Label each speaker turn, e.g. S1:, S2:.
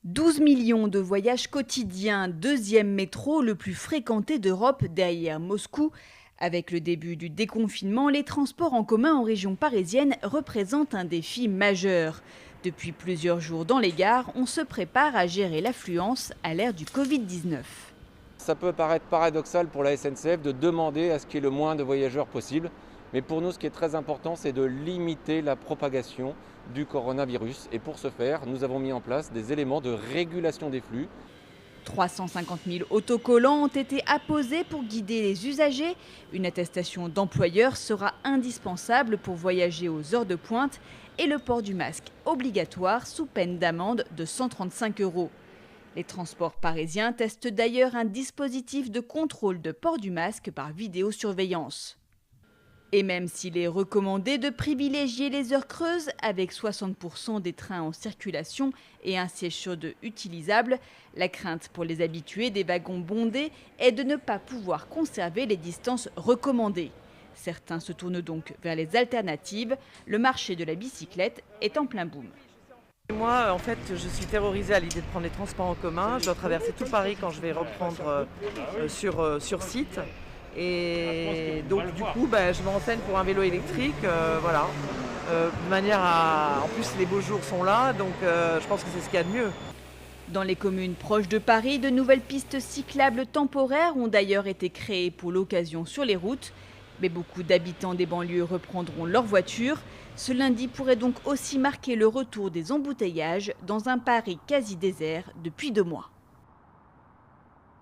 S1: 12 millions de voyages quotidiens, deuxième métro le plus fréquenté d'Europe derrière Moscou. Avec le début du déconfinement, les transports en commun en région parisienne représentent un défi majeur. Depuis plusieurs jours dans les gares, on se prépare à gérer l'affluence à l'ère du Covid-19.
S2: Ça peut paraître paradoxal pour la SNCF de demander à ce qu'il y ait le moins de voyageurs possible. Mais pour nous, ce qui est très important, c'est de limiter la propagation du coronavirus. Et pour ce faire, nous avons mis en place des éléments de régulation des flux.
S1: 350 000 autocollants ont été apposés pour guider les usagers. Une attestation d'employeur sera indispensable pour voyager aux heures de pointe et le port du masque obligatoire sous peine d'amende de 135 €. Les transports parisiens testent d'ailleurs un dispositif de contrôle de port du masque par vidéosurveillance. Et même s'il est recommandé de privilégier les heures creuses, avec 60% des trains en circulation et un siège chaude utilisable, la crainte pour les habitués des wagons bondés est de ne pas pouvoir conserver les distances recommandées. Certains se tournent donc vers les alternatives. Le marché de la bicyclette est en plein boom.
S3: Moi, en fait, je suis terrorisée à l'idée de prendre les transports en commun. Je dois traverser tout Paris quand je vais reprendre sur site. Et donc, du coup, je me renseigne pour un vélo électrique, voilà. De manière à... En plus, les beaux jours sont là, donc je pense que c'est ce qu'il y a de mieux.
S1: Dans les communes proches de Paris, de nouvelles pistes cyclables temporaires ont d'ailleurs été créées pour l'occasion sur les routes. Mais beaucoup d'habitants des banlieues reprendront leur voiture. Ce lundi pourrait donc aussi marquer le retour des embouteillages dans un Paris quasi désert depuis 2 mois.